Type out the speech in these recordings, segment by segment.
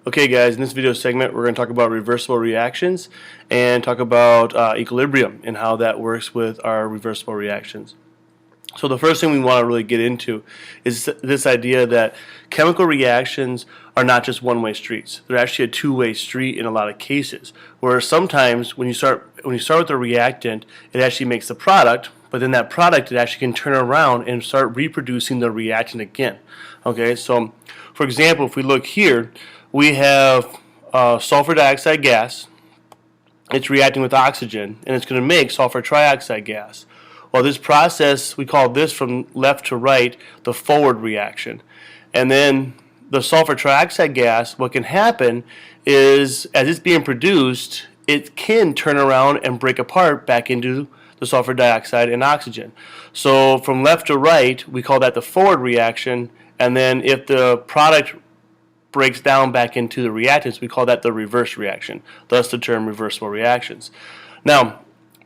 Okay guys, in this video segment we're going to talk about reversible reactions and talk about equilibrium and how that works with our reversible reactions. So the first thing we want to really get into is this idea that chemical reactions are not just one-way streets. They're actually a two-way street in a lot of cases, where sometimes when you start with a reactant, it actually makes the product, but then that product it actually can turn around and start reproducing the reactant again. Okay, so for example, if we look here, we have sulfur dioxide gas. It's reacting with oxygen, and it's going to make sulfur trioxide gas. Well, this process, we call this from left to right the forward reaction. And then the sulfur trioxide gas, what can happen is as it's being produced, it can turn around and break apart back into the sulfur dioxide and oxygen. So from left to right, we call that the forward reaction. And then if the product breaks down back into the reactants, we call that the reverse reaction, thus the term reversible reactions. Now,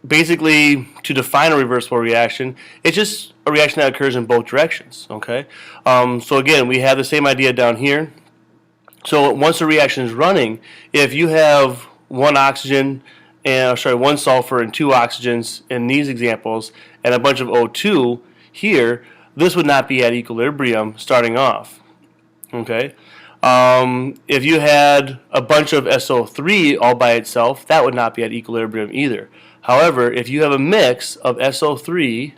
basically, to define a reversible reaction, it's just a reaction that occurs in both directions. Okay, so again, we have the same idea down here. So once the reaction is running, if you have one sulfur and two oxygens in these examples, and a bunch of O2 here, this would not be at equilibrium starting off. Okay. If you had a bunch of SO3 all by itself, that would not be at equilibrium either. However, if you have a mix of SO3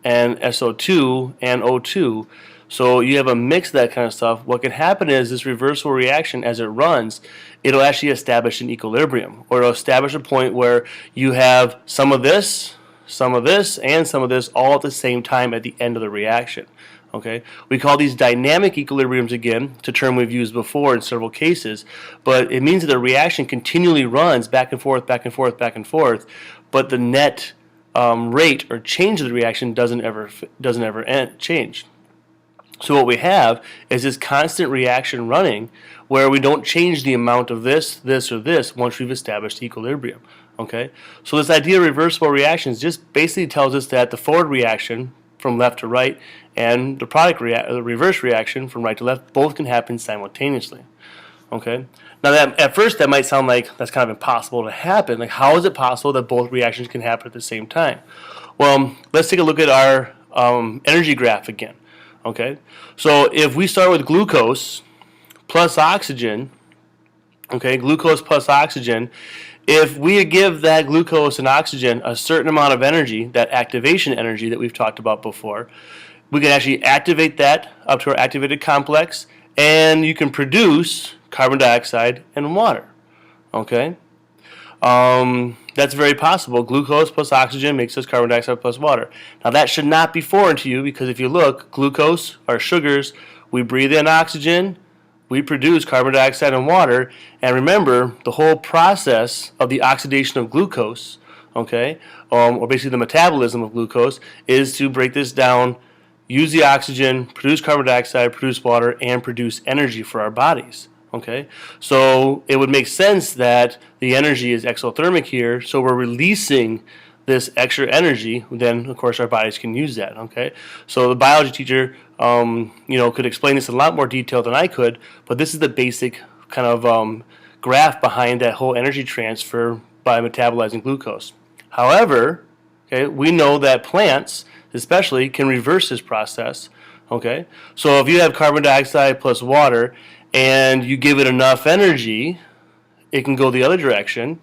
and SO2 and O2, so you have a mix of that kind of stuff, what can happen is this reversible reaction, as it runs, it'll actually establish an equilibrium, or it'll establish a point where you have some of this, and some of this all at the same time at the end of the reaction. Okay, we call these dynamic equilibriums again. It's a term we've used before in several cases, but it means that the reaction continually runs back and forth, back and forth, back and forth, but the net rate or change of the reaction doesn't ever change. So what we have is this constant reaction running where we don't change the amount of this, or this once we've established equilibrium. Okay, so this idea of reversible reactions just basically tells us that the forward reaction from left to right and the reverse reaction from right to left both can happen simultaneously. Okay. Now that at first that might sound like that's kind of impossible to happen. Like, how is it possible that both reactions can happen at the same time? Well, let's take a look at our energy graph again. Okay. So if we start with glucose plus oxygen, okay, glucose plus oxygen, if we give that glucose and oxygen a certain amount of energy, that activation energy that we've talked about before, we can actually activate that up to our activated complex, and you can produce carbon dioxide and water. Okay, that's very possible. Glucose plus oxygen makes us carbon dioxide plus water. Now that should not be foreign to you, because if you look, glucose are sugars. We breathe in oxygen, we produce carbon dioxide and water, and remember the whole process of the oxidation of glucose, okay, or basically the metabolism of glucose, is to break this down, use the oxygen, produce carbon dioxide, produce water, and produce energy for our bodies. Okay, so it would make sense that the energy is exothermic here, so we're releasing this extra energy, then of course our bodies can use that. Okay, so the biology teacher could explain this in a lot more detail than I could, but this is the basic kind of graph behind that whole energy transfer by metabolizing glucose. However, okay, we know that plants especially can reverse this process. Okay, so if you have carbon dioxide plus water and you give it enough energy, it can go the other direction.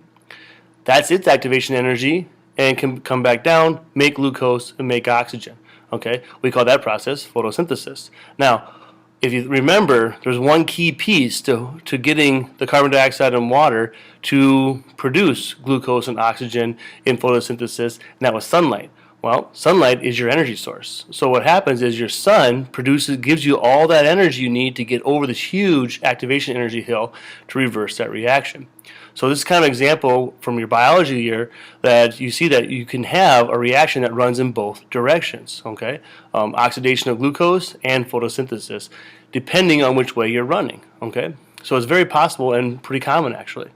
That's its activation energy, and can come back down, make glucose, and make oxygen. Okay, we call that process photosynthesis. Now, if you remember, there's one key piece to getting the carbon dioxide and water to produce glucose and oxygen in photosynthesis, and that was sunlight. Well, sunlight is your energy source. So what happens is your sun gives you all that energy you need to get over this huge activation energy hill to reverse that reaction. So this is kind of an example from your biology year that you see that you can have a reaction that runs in both directions. Okay, oxidation of glucose and photosynthesis, depending on which way you're running. Okay, so it's very possible and pretty common actually.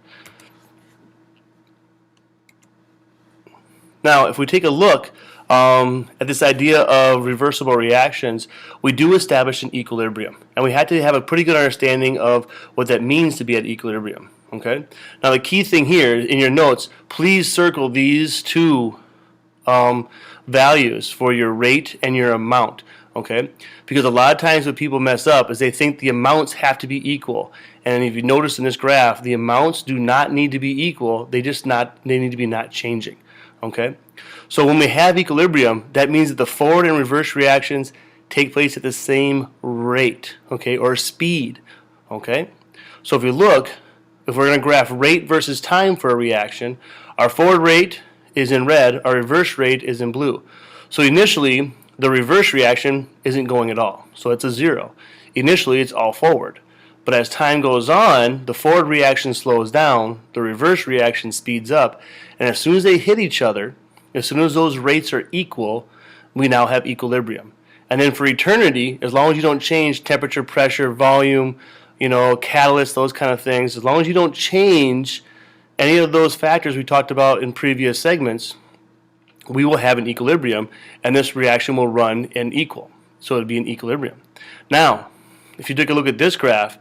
Now, if we take a look at this idea of reversible reactions, we do establish an equilibrium, and we have to have a pretty good understanding of what that means to be at equilibrium. Okay. Now the key thing here in your notes, please circle these two values for your rate and your amount. Okay, because a lot of times what people mess up is they think the amounts have to be equal, and if you notice in this graph, the amounts do not need to be equal. They need to be not changing. Okay, so when we have equilibrium, that means that the forward and reverse reactions take place at the same rate, okay, or speed. Okay, so if we're going to graph rate versus time for a reaction, our forward rate is in red, our reverse rate is in blue. So initially, the reverse reaction isn't going at all, so it's a 0. Initially, it's all forward. But as time goes on, the forward reaction slows down, the reverse reaction speeds up, and as soon as they hit each other, as soon as those rates are equal, we now have equilibrium. And then for eternity, as long as you don't change temperature, pressure, volume, catalyst, those kind of things, as long as you don't change any of those factors we talked about in previous segments, we will have an equilibrium, and this reaction will run in equal. So it would be an equilibrium. Now, if you take a look at this graph,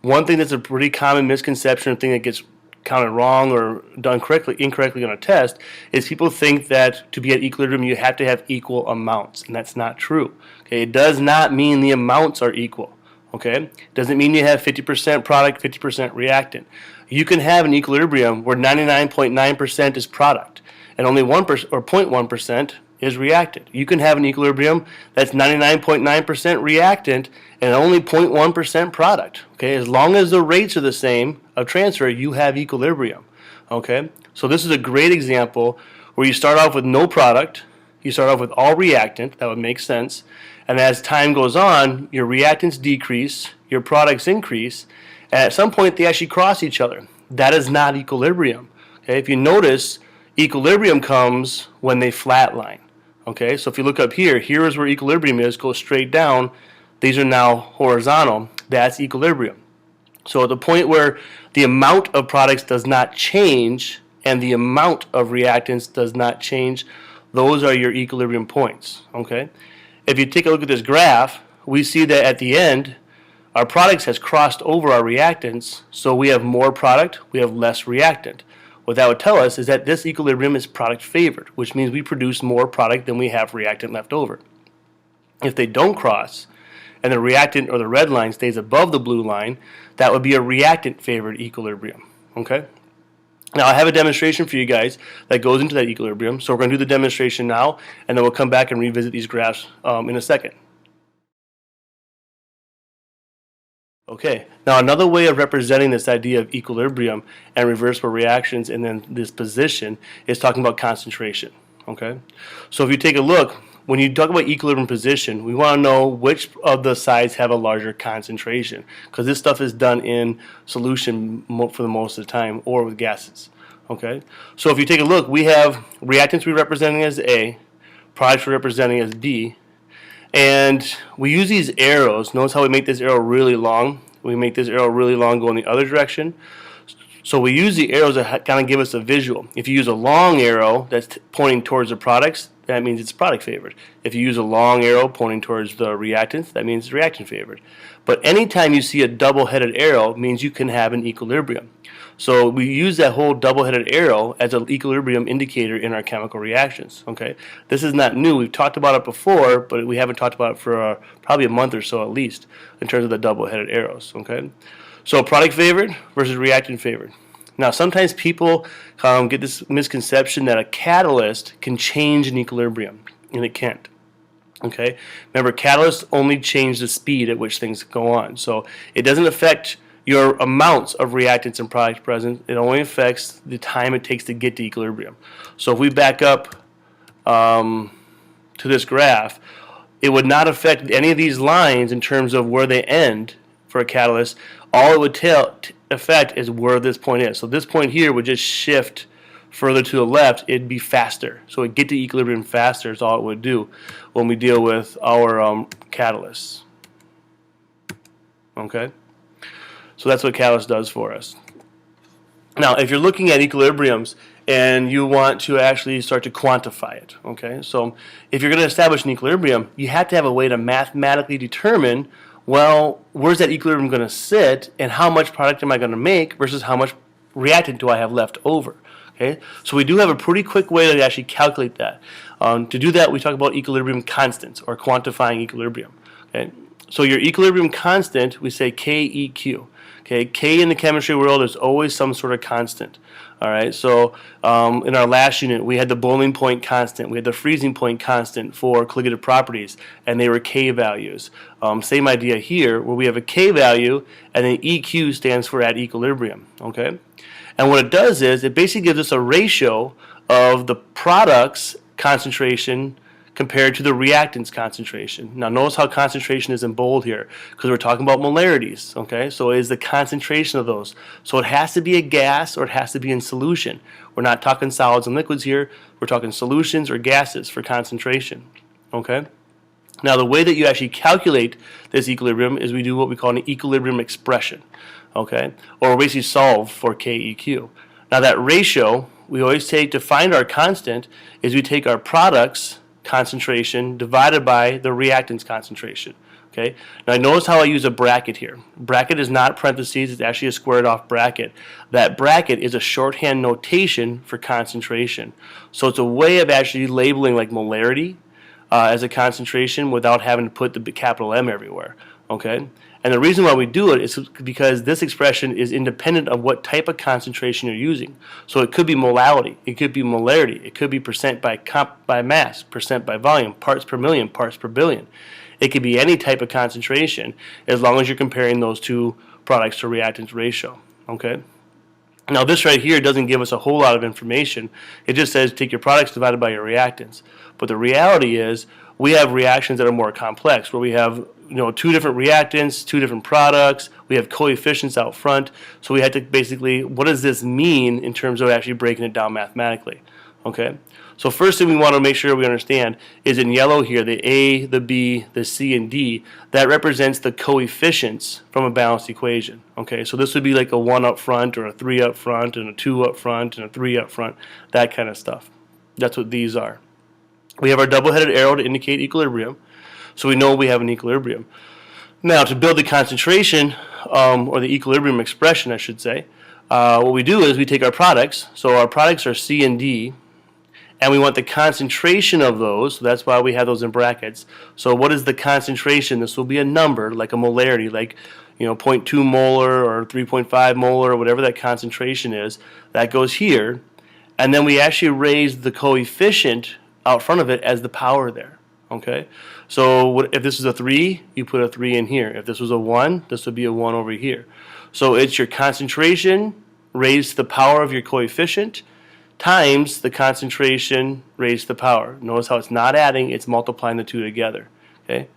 one thing that's a pretty common misconception, a thing that gets counted wrong or done incorrectly on a test, is people think that to be at equilibrium you have to have equal amounts, and that's not true. Okay, it does not mean the amounts are equal. Okay, it doesn't mean you have 50% product, 50% reactant. You can have an equilibrium where 99.9% is product, and only 1% or 0.1% is reactant. You can have an equilibrium that's 99.9% reactant and only 0.1% product. Okay, as long as the rates are the same of transfer, you have equilibrium. Okay, so this is a great example where you start off with no product, you start off with all reactant. That would make sense. And as time goes on, your reactants decrease, your products increase, and at some point they actually cross each other. That is not equilibrium. Okay, if you notice, equilibrium comes when they flatline. Okay, so if you look up here, here is where equilibrium is, goes straight down. These are now horizontal. That's equilibrium. So at the point where the amount of products does not change and the amount of reactants does not change, those are your equilibrium points. Okay, if you take a look at this graph, we see that at the end, our products has crossed over our reactants, so we have more product, we have less reactant. What that would tell us is that this equilibrium is product favored, which means we produce more product than we have reactant left over. If they don't cross, and the reactant or the red line stays above the blue line, that would be a reactant favored equilibrium. Okay? Now I have a demonstration for you guys that goes into that equilibrium, so we're going to do the demonstration now, and then we'll come back and revisit these graphs in a second. Okay, now another way of representing this idea of equilibrium and reversible reactions and then this position is talking about concentration. Okay, so if you take a look, when you talk about equilibrium position, we want to know which of the sides have a larger concentration, because this stuff is done in solution for the most of the time or with gases. Okay, so if you take a look, we have reactants we're representing as A, products we're representing as B, and we use these arrows. Notice how we make this arrow really long. We make this arrow really long going the other direction. So we use the arrows to kind of give us a visual. If you use a long arrow that's pointing towards the products, that means it's product favored. If you use a long arrow pointing towards the reactants, that means it's reactant favored. But anytime you see a double-headed arrow, it means you can have an equilibrium. So we use that whole double-headed arrow as an equilibrium indicator in our chemical reactions. Okay, this is not new. We've talked about it before, but we haven't talked about it for probably a month or so at least in terms of the double-headed arrows. Okay, so product favored versus reactant favored. Now sometimes people get this misconception that a catalyst can change an equilibrium, and it can't. Okay, remember, catalysts only change the speed at which things go on, so it doesn't affect your amounts of reactants and products present. It only affects the time it takes to get to equilibrium. So if we back up to this graph, it would not affect any of these lines in terms of where they end for a catalyst. All it would affect is where this point is. So this point here would just shift further to the left. It'd be faster. So it'd get to equilibrium faster is all it would do when we deal with our catalysts. Okay? So that's what catalyst does for us. Now, if you're looking at equilibriums and you want to actually start to quantify it. Okay, so if you're going to establish an equilibrium, you have to have a way to mathematically determine, well, where's that equilibrium going to sit, and how much product am I going to make versus how much reactant do I have left over. Okay, so we do have a pretty quick way to actually calculate that. To do that, we talk about equilibrium constants, or quantifying equilibrium. Okay, so your equilibrium constant, we say KEQ. Okay, K in the chemistry world is always some sort of constant. All right, so in our last unit, we had the boiling point constant, we had the freezing point constant for colligative properties, and they were K values. Same idea here, where we have a K value, and then EQ stands for at equilibrium. Okay, and what it does is it basically gives us a ratio of the product's concentration compared to the reactant's concentration. Now notice how concentration is in bold here, because we're talking about molarities, okay? So it is the concentration of those. So it has to be a gas, or it has to be in solution. We're not talking solids and liquids here, we're talking solutions or gases for concentration, okay? Now the way that you actually calculate this equilibrium is we do what we call an equilibrium expression, okay? Or we basically solve for KEQ. Now that ratio, we always take to find our constant, is we take our product's concentration divided by the reactant's concentration. Okay. Now notice how I use a bracket here. Bracket is not parentheses, it's actually a squared off bracket. That bracket is a shorthand notation for concentration. So it's a way of actually labeling like molarity as a concentration without having to put the capital M everywhere. Okay. And the reason why we do it is because this expression is independent of what type of concentration you're using. So it could be molality, it could be molarity, it could be percent by mass, percent by volume, parts per million, parts per billion. It could be any type of concentration as long as you're comparing those two products to reactants ratio. Okay. Now this right here doesn't give us a whole lot of information. It just says take your products divided by your reactants. But the reality is we have reactions that are more complex, where we have two different reactants, two different products, we have coefficients out front, so we had to basically, what does this mean in terms of actually breaking it down mathematically? Okay, so first thing we want to make sure we understand is in yellow here, the A, the B, the C, and D, that represents the coefficients from a balanced equation. Okay, so this would be like a 1 up front, or a 3 up front, and a 2 up front, and a 3 up front, that kind of stuff. That's what these are. We have our double-headed arrow to indicate equilibrium, so we know we have an equilibrium. Now, to build the concentration, or the equilibrium expression, I should say, what we do is we take our products, so our products are C and D, and we want the concentration of those, so that's why we have those in brackets. So what is the concentration? This will be a number, like a molarity, like 0.2 molar or 3.5 molar, or whatever that concentration is. That goes here, and then we actually raise the coefficient out front of it as the power there. Okay, so if this is a 3, you put a 3 in here. If this was a 1, this would be a 1 over here. So it's your concentration raised to the power of your coefficient times the concentration raised to the power. Notice how it's not adding, it's multiplying the two together. Okay,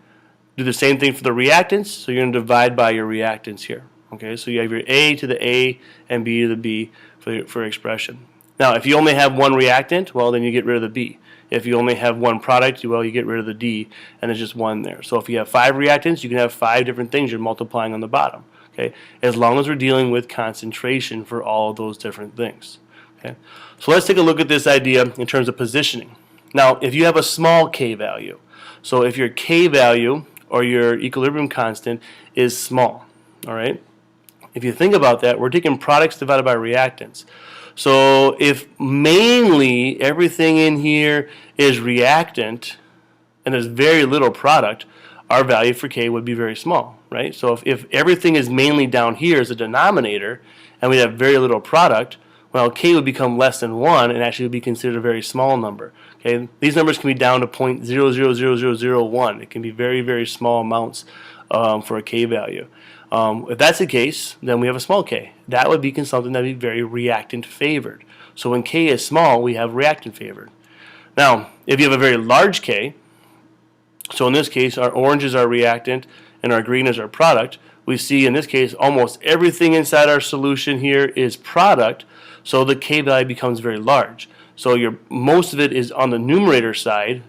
do the same thing for the reactants, so you're going to divide by your reactants here. Okay, so you have your A to the A and B to the B for expression. Now if you only have one reactant, well then you get rid of the B. If you only have one product, well, you get rid of the D, and there's just one there. So if you have 5 reactants, you can have 5 different things you're multiplying on the bottom. Okay, as long as we're dealing with concentration for all of those different things. Okay, so let's take a look at this idea in terms of positioning. Now, if you have a small K value, so if your K value or your equilibrium constant is small, all right. If you think about that, we're taking products divided by reactants. So if mainly everything in here is reactant and there's very little product, our value for K would be very small, right? So if everything is mainly down here as a denominator and we have very little product, well, K would become less than 1 and actually would be considered a very small number. Okay, these numbers can be down to 0.000001. It can be very, very small amounts for a K value. If that's the case, then we have a small K. That would be something that would be very reactant favored. So when K is small, we have reactant favored. Now, if you have a very large K, so in this case, our orange is our reactant and our green is our product, we see in this case almost everything inside our solution here is product, so the K value becomes very large. So most of it is on the numerator side,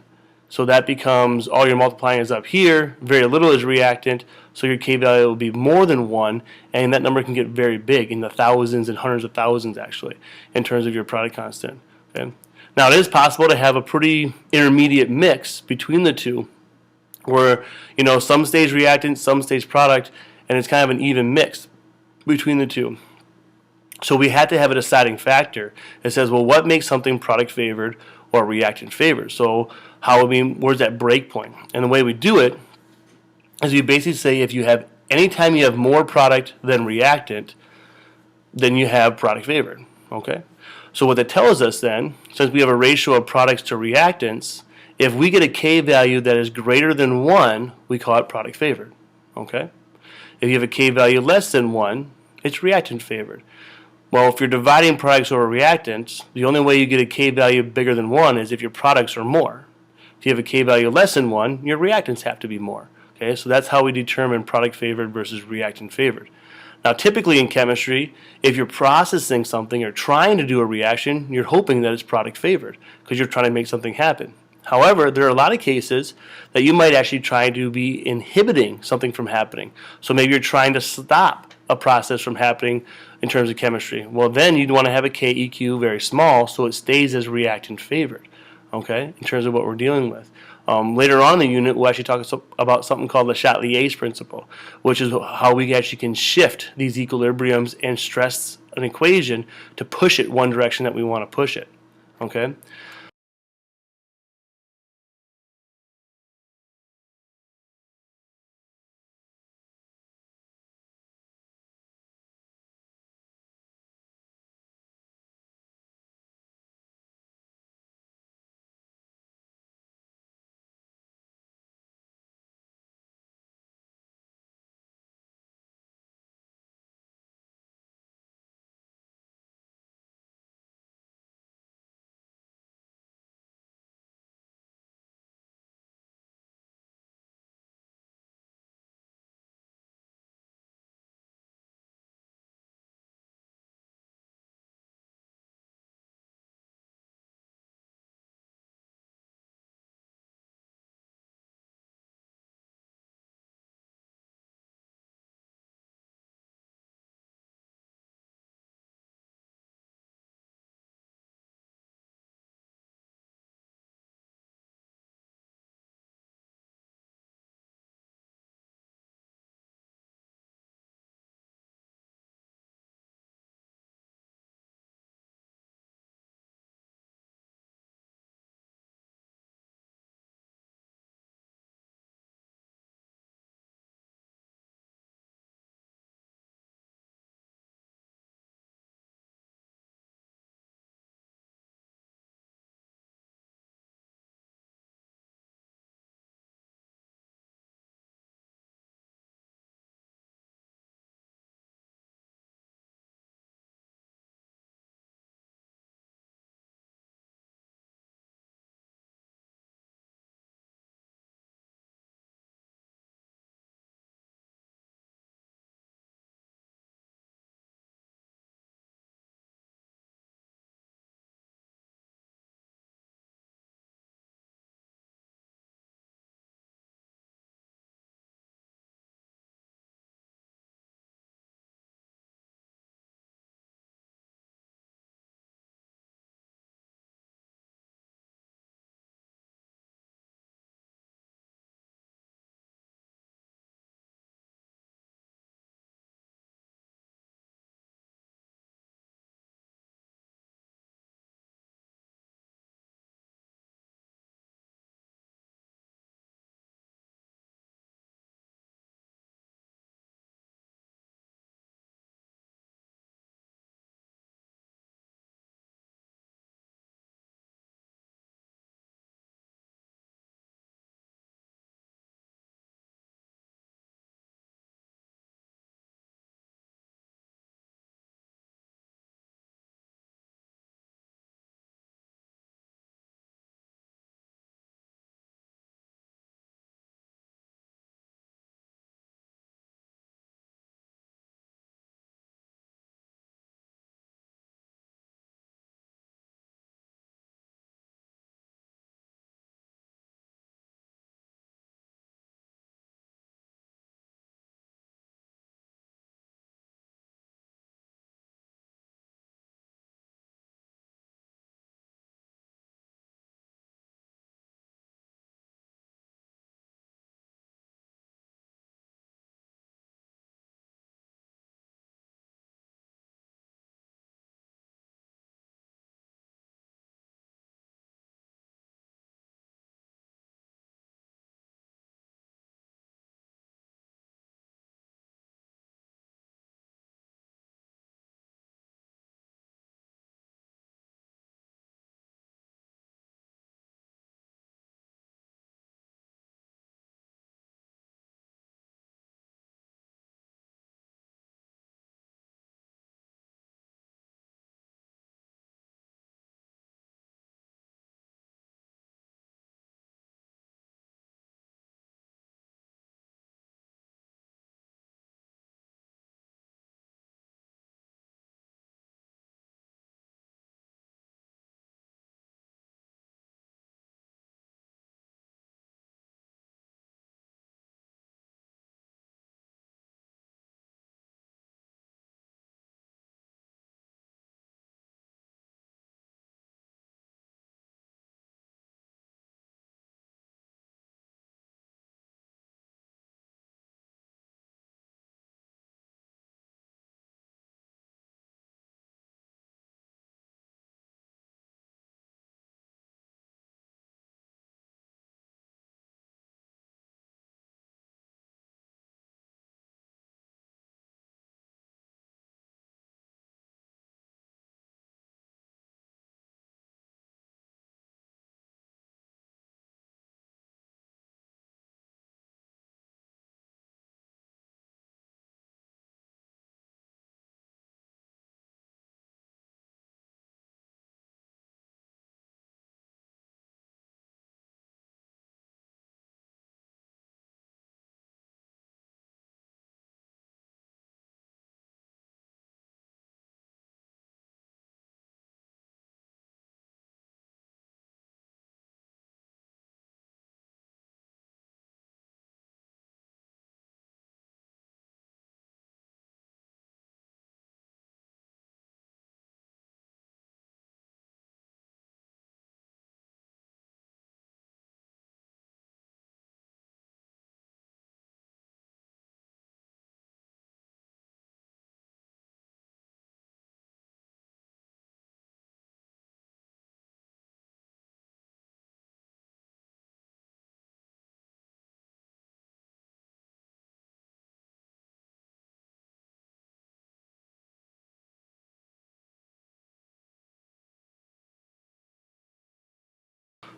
So that becomes all your multiplying is up here, very little is reactant, so your K value will be more than 1, and that number can get very big, in the thousands and hundreds of thousands actually, in terms of your product constant. Okay? Now it is possible to have a pretty intermediate mix between the two, where some stage reactant, some stage product, and it's kind of an even mix between the two. So we had to have a deciding factor that says, well, what makes something product favored or reactant favored? So where's that break point? And the way we do it is we basically say anytime you have more product than reactant, then you have product favored. Okay? So what that tells us then, since we have a ratio of products to reactants, if we get a K value that is greater than 1, we call it product favored. Okay? If you have a K value less than 1, it's reactant favored. Well, if you're dividing products over reactants, the only way you get a K value bigger than 1 is if your products are more. If you have a K value less than 1, your reactants have to be more. Okay, so that's how we determine product favored versus reactant favored. Now, typically in chemistry, if you're processing something or trying to do a reaction, you're hoping that it's product favored because you're trying to make something happen. However, there are a lot of cases that you might actually try to be inhibiting something from happening. So maybe you're trying to stop a process from happening in terms of chemistry. Well, then you'd want to have a KEQ very small so it stays as reactant favored, okay, in terms of what we're dealing with. Later on in the unit, we'll actually talk about something called the Chatelier's principle, which is how we actually can shift these equilibriums and stress an equation to push it one direction that we want to push it, okay?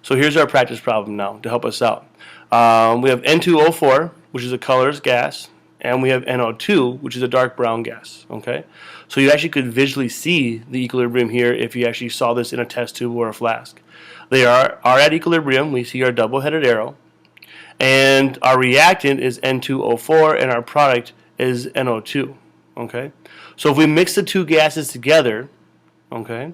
So here's our practice problem now to help us out. We have N2O4, which is a colorless gas, and we have NO2, which is a dark brown gas. Okay, so you actually could visually see the equilibrium here if you actually saw this in a test tube or a flask. They are at equilibrium. We see our double-headed arrow, and our reactant is N2O4, and our product is NO2. Okay, so if we mix the two gases together, okay,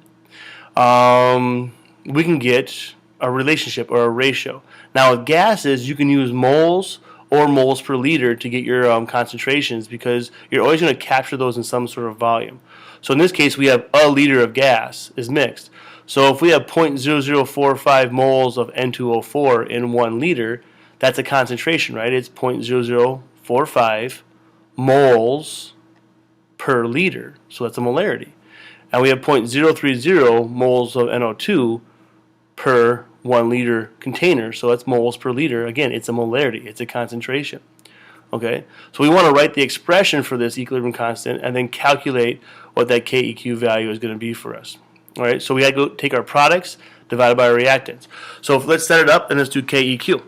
we can get a relationship or a ratio. Now with gases, you can use moles or moles per liter to get your concentrations, because you're always going to capture those in some sort of volume. So in this case, we have a liter of gas is mixed. So if we have 0.0045 moles of N2O4 in 1 liter, that's a concentration, right? It's 0.0045 moles per liter. So that's a molarity. And we have 0.030 moles of NO2 per 1 liter container, so that's moles per liter. Again, it's a molarity, it's a concentration. Okay, so we want to write the expression for this equilibrium constant and then calculate what that KEQ value is going to be for us. All right, so we had to go take our products divided by our reactants. So let's set it up and let's do KEQ.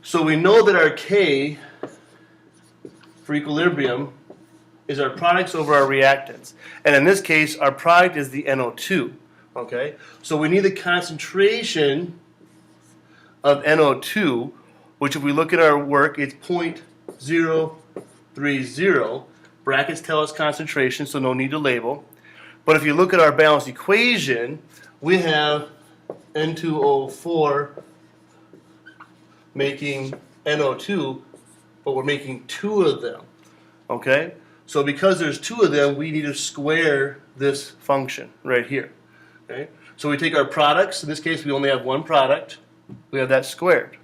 So we know that our K for equilibrium is our products over our reactants. And in this case, our product is the NO2. Okay? So we need the concentration of NO2, which if we look at our work, it's 0.030. Brackets tell us concentration, so no need to label. But if you look at our balanced equation, we have N2O4 making NO2, but we're making 2 of them. Okay? So because there's 2 of them, we need to square this function right here. Okay? So we take our products. In this case, we only have one product. We have that squared.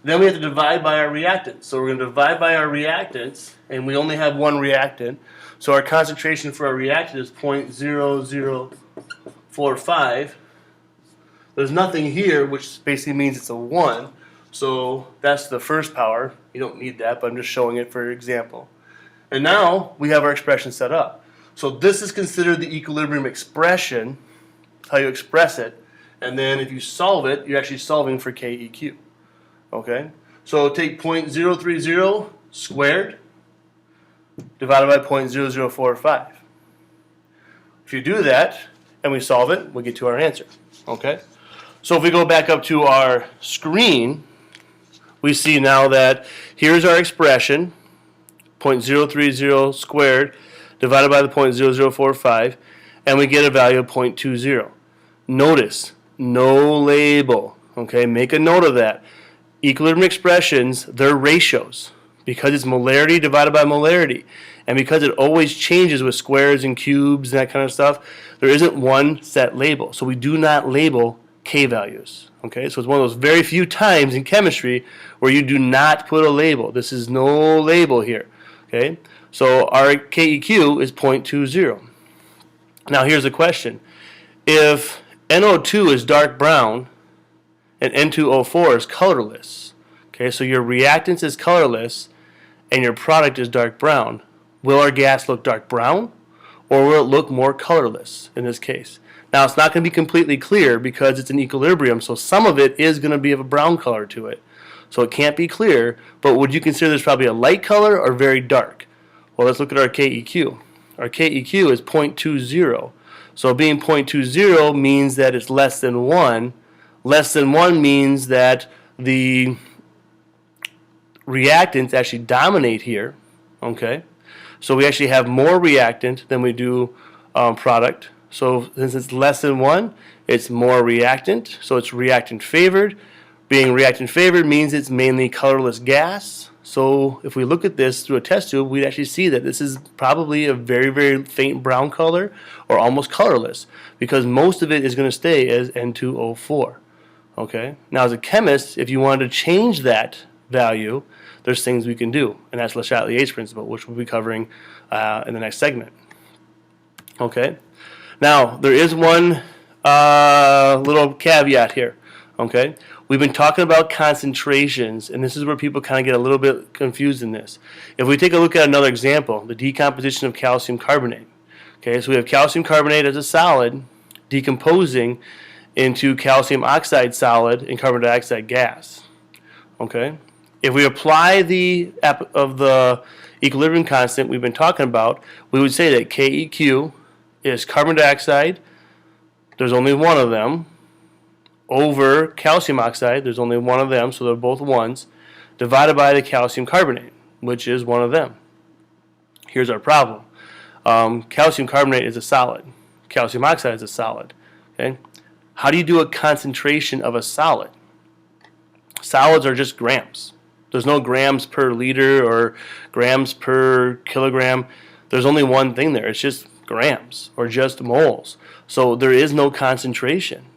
Then we have to divide by our reactants. So we're going to divide by our reactants, and we only have one reactant. So our concentration for our reactant is 0.0045. There's nothing here, which basically means it's a 1. So that's the first power. You don't need that, but I'm just showing it for example. And now we have our expression set up. So this is considered the equilibrium expression, how you express it. And then if you solve it, you're actually solving for KEQ. Okay? So take 0.030 squared divided by 0.0045. If you do that and we solve it, we'll get to our answer. Okay? So if we go back up to our screen, we see now that here's our expression, 0.030 squared divided by the 0.0045, and we get a value of 0.20. Notice, no label. Okay, make a note of that. Equilibrium expressions, they're ratios, because it's molarity divided by molarity. And because it always changes with squares and cubes and that kind of stuff, there isn't one set label. So we do not label K values. Okay, so it's one of those very few times in chemistry where you do not put a label. This is no label here. Okay, so our KEQ is 0.20. Now here's the question. If NO2 is dark brown and N2O4 is colorless, okay, so your reactants is colorless and your product is dark brown, will our gas look dark brown or will it look more colorless in this case? Now it's not going to be completely clear because it's an equilibrium, so some of it is going to be of a brown color to it. So it can't be clear, but would you consider this probably a light color or very dark? Well, let's look at our KEQ. Our KEQ is 0.20. So being 0.20 means that it's less than 1. Less than 1 means that the reactants actually dominate here. Okay, so we actually have more reactant than we do product. So since it's less than 1, it's more reactant. So it's reactant favored. Being reactant favored means it's mainly colorless gas. So if we look at this through a test tube, we'd actually see that this is probably a very, very faint brown color or almost colorless, because most of it is going to stay as N2O4. Okay. Now as a chemist, if you wanted to change that value, there's things we can do, and that's Le Chatelier's principle, which we'll be covering in the next segment. Okay. Now there is one little caveat here. Okay. we've been talking about concentrations, and this is where people kind of get a little bit confused in this. If we take a look at another example, the decomposition of calcium carbonate. Okay, so we have calcium carbonate as a solid decomposing into calcium oxide solid and carbon dioxide gas. Okay, if we apply the equilibrium constant we've been talking about, we would say that KEQ is carbon dioxide, there's only one of them, over calcium oxide, there's only one of them, so they're both ones, divided by the calcium carbonate, which is one of them. Here's our problem. Calcium carbonate is a solid. Calcium oxide is a solid. Okay? How do you do a concentration of a solid? Solids are just grams. There's no grams per liter or grams per kilogram. There's only one thing there. It's just grams or just moles. So there is no concentration.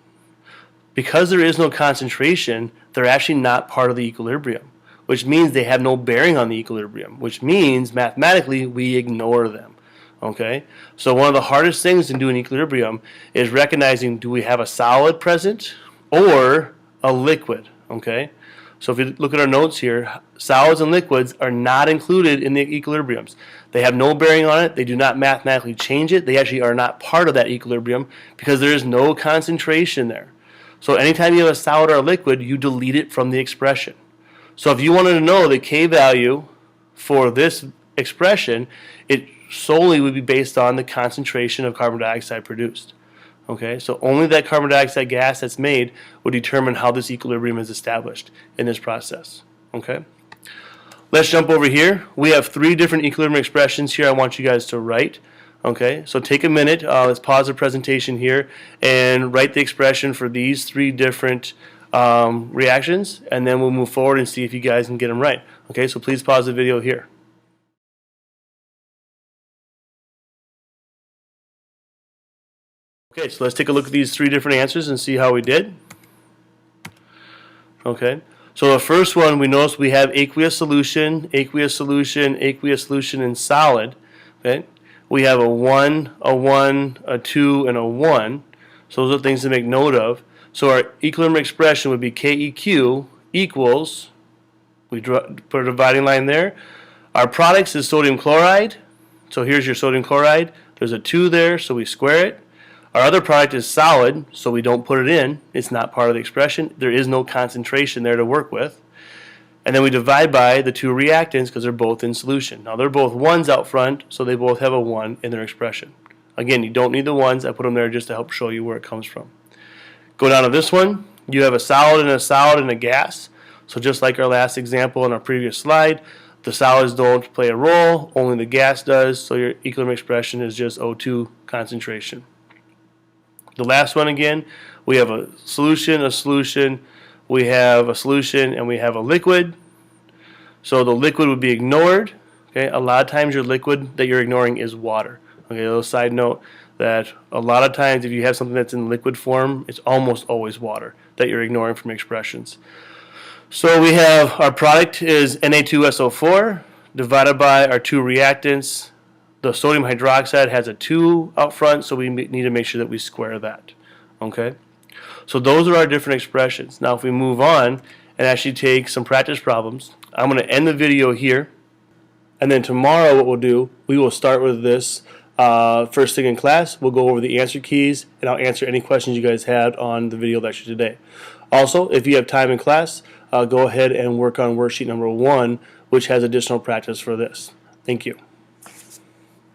Because there is no concentration, they're actually not part of the equilibrium, which means they have no bearing on the equilibrium, which means mathematically we ignore them. Okay? So one of the hardest things in doing equilibrium is recognizing, do we have a solid present or a liquid? Okay? So if you look at our notes here, solids and liquids are not included in the equilibriums. They have no bearing on it. They do not mathematically change it. They actually are not part of that equilibrium because there is no concentration there. So anytime you have a solid or a liquid, you delete it from the expression. So if you wanted to know the K value for this expression, it solely would be based on the concentration of carbon dioxide produced. Okay, so only that carbon dioxide gas that's made would determine how this equilibrium is established in this process. Okay, let's jump over here. We have three different equilibrium expressions here I want you guys to write. Okay, so take a minute, let's pause the presentation here and write the expression for these three different reactions, and then we'll move forward and see if you guys can get them right. Okay, so please pause the video here. Okay, so let's take a look at these three different answers and see how we did. Okay, so the first one, we notice we have aqueous solution, aqueous solution, aqueous solution, and solid. Okay, we have a 1, a 2, and a 1. So those are things to make note of. So our equilibrium expression would be KEQ equals, we put a dividing line there. Our products is sodium chloride. So here's your sodium chloride. There's a 2 there, so we square it. Our other product is solid, so we don't put it in. It's not part of the expression. There is no concentration there to work with. And then we divide by the two reactants because they're both in solution. Now they're both 1s out front, so they both have a 1 in their expression. Again, you don't need the 1s. I put them there just to help show you where it comes from. Go down to this one. You have a solid and a gas. So just like our last example in our previous slide, the solids don't play a role, only the gas does, so your equilibrium expression is just O2 concentration. The last one again, we have a solution, we have a solution, and we have a liquid. So the liquid would be ignored. Okay, a lot of times your liquid that you're ignoring is water. Okay, a little side note that a lot of times if you have something that's in liquid form, it's almost always water that you're ignoring from expressions. So we have our product is Na2SO4 divided by our two reactants. The sodium hydroxide has a 2 out front, so we need to make sure that we square that. Okay? So those are our different expressions. Now if we move on and actually take some practice problems, I'm going to end the video here. And then tomorrow what we'll do, we will start with this first thing in class. We'll go over the answer keys, and I'll answer any questions you guys had on the video lecture today. Also, if you have time in class, go ahead and work on worksheet number 1, which has additional practice for this. Thank you.